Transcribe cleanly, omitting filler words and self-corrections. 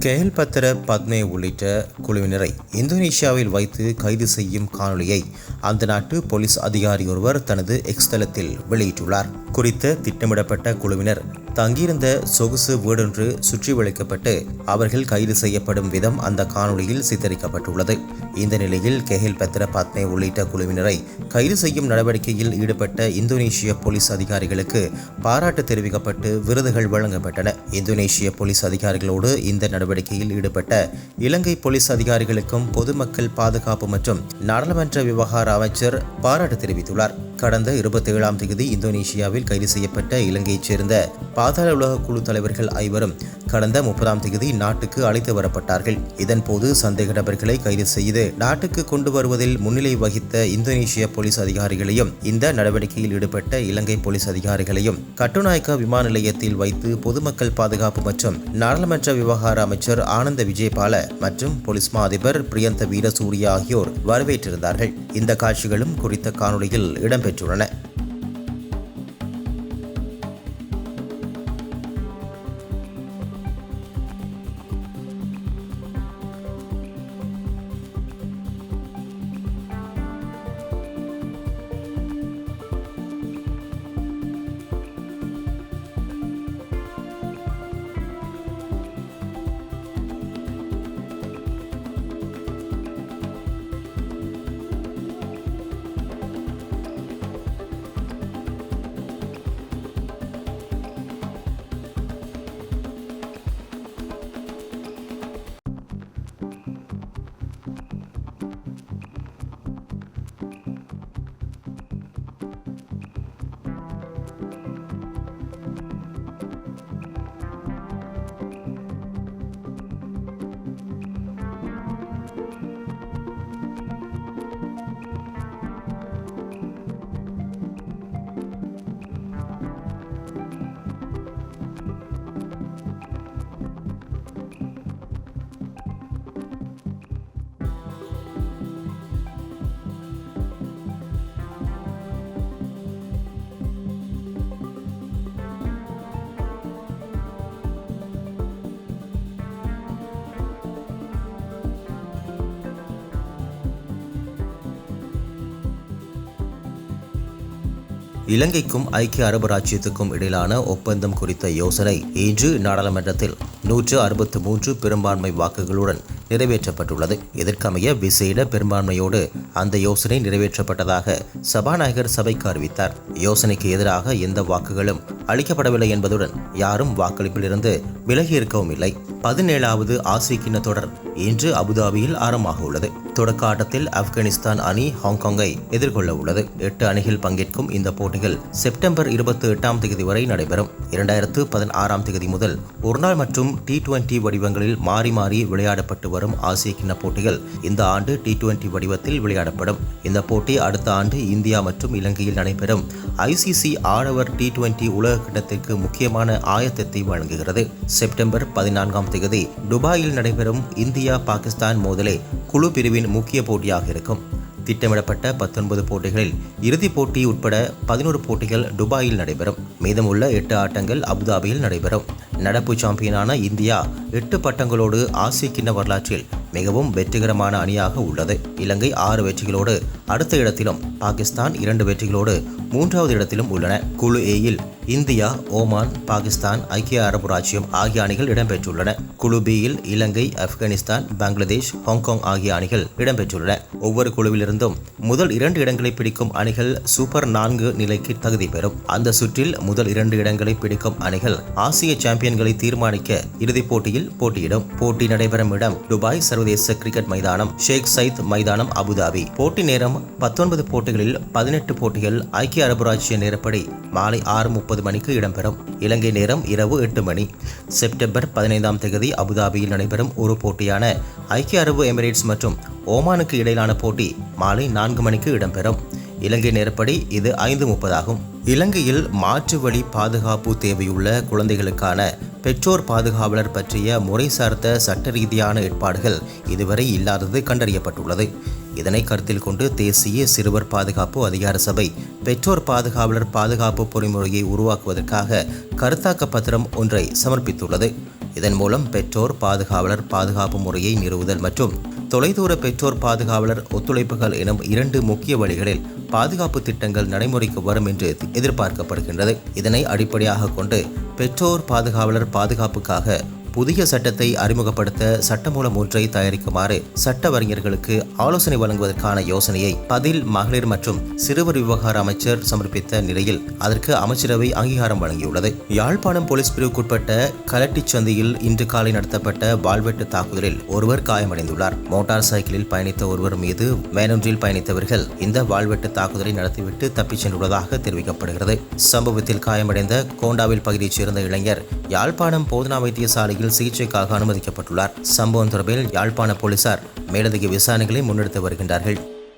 கெஹல்பத்ர பத்மே உள்ளிட்ட குழுவினரை இந்தோனேஷியாவில் வைத்து கைது செய்யும் காணொலியை அந்த நாட்டு போலீஸ் அதிகாரி ஒருவர் தனது எக்ஸ் தளத்தில் வெளியிட்டுள்ளார். குறித்த திட்டமிடப்பட்ட குழுவினர் தங்கியிருந்த சொகுசு வீடொன்று சுற்றி வளைக்கப்பட்டு அவர்கள் கைது செய்யப்படும் விதம் அந்த காணொலியில் சித்தரிக்கப்பட்டுள்ளது. இந்த நிலையில் கெஹல்பத்ர பத்மே உள்ளிட்ட குழுவினரை கைது செய்யும் நடவடிக்கையில் ஈடுபட்ட இந்தோனேஷிய போலீஸ் அதிகாரிகளுக்கு பாராட்டு தெரிவிக்கப்பட்டு விருதுகள் வழங்கப்பட்டன. இந்தோனேஷிய போலீஸ் அதிகாரிகளோடு இந்த நடவடிக்கையில் ஈடுபட்ட இலங்கை போலீஸ் அதிகாரிகளுக்கும் பொதுமக்கள் பாதுகாப்பு மற்றும் நாடாளுமன்ற விவகார அமைச்சர் பாராட்டு தெரிவித்துள்ளார். கடந்த 27ஆம் தேதி இந்தோனேஷியாவில் கைது செய்யப்பட்ட இலங்கையைச் சேர்ந்த பாதாள உலக குழு தலைவர்கள் ஐவரும் கடந்த 30ஆம் தேதி நாட்டுக்கு அழைத்து வரப்பட்டார்கள். இதன்போது சந்தேக நபர்களை கைது செய்து நாட்டுக்கு கொண்டு வருவதில் முன்னிலை வகித்த இந்தோனேஷிய போலீஸ் அதிகாரிகளையும் இந்த நடவடிக்கையில் ஈடுபட்ட இலங்கை போலீஸ் அதிகாரிகளையும் கட்டுநாயக்கா விமான நிலையத்தில் வைத்து பொதுமக்கள் பாதுகாப்பு மற்றும் நாடாளுமன்ற விவகார அமைச்சர் ஆனந்த விஜயபால மற்றும் போலீஸ் மா அதிபர் பிரியந்த வீரசூரிய ஆகியோர் வரவேற்றிருந்தார்கள். இந்த காட்சிகளும் குறித்த காணொலியில் இடம்பெற்றுள்ளன. இலங்கைக்கும் ஐக்கிய அரபு ராச்சியத்துக்கும் இடையிலான ஒப்பந்தம் குறித்த யோசனை இன்று நாடாளுமன்றத்தில் 163 பெரும்பான்மை வாக்குகளுடன் நிறைவேற்றப்பட்டுள்ளது. இதற்கமைய விசேட பெரும்பான்மையோடு அந்த யோசனை நிறைவேற்றப்பட்டதாக சபாநாயகர் சபைக்கு அறிவித்தார். யோசனைக்கு எதிராக எந்த வாக்குகளும் அளிக்கப்படவில்லை என்பதுடன் யாரும் வாக்களிப்பில் இருந்து விலகி இருக்கவும் இல்லை. 17வது ஆசிய கிண்ண தொடர் இன்று அபுதாபியில் ஆரம்பமாக உள்ளது. தொடக்க ஆட்டத்தில் ஆப்கானிஸ்தான் அணி ஹாங்காங்கை எதிர்கொள்ள உள்ளது. 8 அணிகள் பங்கேற்கும் இந்த போட்டிகள் செப்டம்பர் 28ஆம் தேதி வரை நடைபெறும். 2016ஆம் தேதி முதல் ஒருநாள் மற்றும் T20 வடிவங்களில் மாறி மாறி விளையாடப்பட்டு வரும் ஆசிய கிண்ண போட்டிகள் இந்த ஆண்டு T20 வடிவத்தில் விளையாடப்படும். இந்த போட்டி அடுத்த ஆண்டு இந்தியா மற்றும் இலங்கையில் நடைபெறும் ICC ஆடவர் T20 உலக கிண்ணத்திற்கு முக்கியமான ஆயத்தத்தை வழங்குகிறது. செப்டம்பர் 14ஆம் தேதி துபாயில் நடைபெறும் இந்தியா பாகிஸ்தான் மோதலே குழு பிரிவின் முக்கிய போட்டியாக இருக்கும். திட்டமிடப்பட்ட 19 போட்டிகளில் இறுதிப் போட்டி உட்பட 11 போட்டிகள் துபாயில் நடைபெறும். மீதமுள்ள 8 ஆட்டங்கள் அபுதாபியில் நடைபெறும். நடப்பு சாம்பியனான இந்தியா 8 பட்டங்களோடு ஆசிய கிண்ண வரலாற்றில் மிகவும் வெற்றிகரமான அணியாக உள்ளது. இலங்கை 6 வெற்றிகளோடு அடுத்த இடத்திலும், பாகிஸ்தான் 2 வெற்றிகளோடு 3வது இடத்திலும் உள்ளன. குழு ஏயில் இந்தியா, ஓமான், பாகிஸ்தான், ஐக்கிய அரபு ராச்சியம் ஆகிய அணிகள் இடம்பெற்றுள்ளன. குழு பியில் இலங்கை, ஆப்கானிஸ்தான், பங்களாதேஷ், ஹாங்காங் ஆகிய அணிகள் இடம்பெற்றுள்ளன. ஒவ்வொரு குழுவிலிருந்தும் முதல் 2 இடங்களை பிடிக்கும் அணிகள் சூப்பர் 4 நிலைக்கு தகுதி பெறும். அந்த சுற்றில் முதல் 2 இடங்களை பிடிக்கும் அணிகள் ஆசிய சாம்பியன்களை தீர்மானிக்க இறுதிப் போட்டியில் போட்டியிடும். போட்டி நடைபெறும் இடம் துபாய் சர்வதேச கிரிக்கெட் மைதானம், ஷேக் சயித் மைதானம், அபுதாபி. போட்டி நேரம் 19 போட்டிகளில் 18 போட்டிகள் ஐக்கிய அரபு ராச்சிய நேரப்படி மாலை 6:30 மணிக்கு இடம்பெறும். இலங்கை நேரம் இரவு 8 மணி. செப்டம்பர் 15ஆம் தேதி அபுதாபியில் நடைபெறும் ஒரு போட்டியான ஐக்கிய அரபு எமிரேட்ஸ் மற்றும் ஓமானுக்கு இடையிலான போட்டி மாலை 4 மணிக்கு இடம்பெறும். இலங்கை நேரப்படி இது 5:30 ஆகும். இலங்கையில் மாற்று வழி பாதுகாப்பு தேவையுள்ள குழந்தைகளுக்கான பெற்றோர் பாதுகாவலர் பற்றிய முறை சார்ந்த சட்ட ரீதியான ஏற்பாடுகள் இதுவரை இல்லாதது கண்டறியப்பட்டுள்ளது. இதனை கருத்தில் கொண்டு தேசிய சிறுவர் பாதுகாப்பு அதிகார சபை பெற்றோர் பாதுகாவலர் பாதுகாப்பு பொறிமுறையை உருவாக்குவதற்காக கருத்தாக்க பத்திரம் ஒன்றை சமர்ப்பித்துள்ளது. இதன் மூலம் பெற்றோர் பாதுகாவலர் பாதுகாப்பு முறையை நிறுவுதல் மற்றும் தொலைதூர பெற்றோர் பாதுகாவலர் ஒத்துழைப்புகள் எனும் 2 முக்கிய வழிகளில் பாதுகாப்பு திட்டங்கள் நடைமுறைக்கு வரும் என்று எதிர்பார்க்கப்படுகின்றது. இதனை அடிப்படையாக கொண்டு பெற்றோர் பாதுகாவலர் பாதுகாப்புக்காக புதிய சட்டத்தை அறிமுகப்படுத்த சட்டமூலம் ஒன்றை தயாரிக்குமாறு சட்டவறிஞர்களுக்கு ஆலோசனை வழங்குவதற்கான யோசனையை பதில் மகளிர் மற்றும் சிறுவர் விவகார அமைச்சர் சமர்ப்பித்த நிலையில் அதற்கு அமைச்சரவை அங்கீகாரம் வழங்கியுள்ளது. யாழ்ப்பாணம் போலீஸ் பிரிவுக்குட்பட்ட கலட்டிச்சந்தியில் இன்று காலை நடத்தப்பட்ட வாள்வெட்டு தாக்குதலில் ஒருவர் காயமடைந்துள்ளார். மோட்டார் சைக்கிளில் பயணித்த ஒருவர் மீது வேனொன்றில் பயணித்தவர்கள் இந்த வாள்வெட்டு தாக்குதலை நடத்திவிட்டு தப்பிச் சென்றுள்ளதாக தெரிவிக்கப்படுகிறது. சம்பவத்தில் காயமடைந்த கோண்டாவில் பகுதியைச் சேர்ந்த இளைஞர் யாழ்ப்பாணம் போதனா வைத்தியசாலையில் சிகிச்சைக்காக அனுமதிக்கப்பட்டுள்ளார். சம்பவம் தொடர்பில் யாழ்ப்பாண போலீசார் மேலதிக விசாரணைகளை முன்னெடுத்து வருகின்றார்கள்.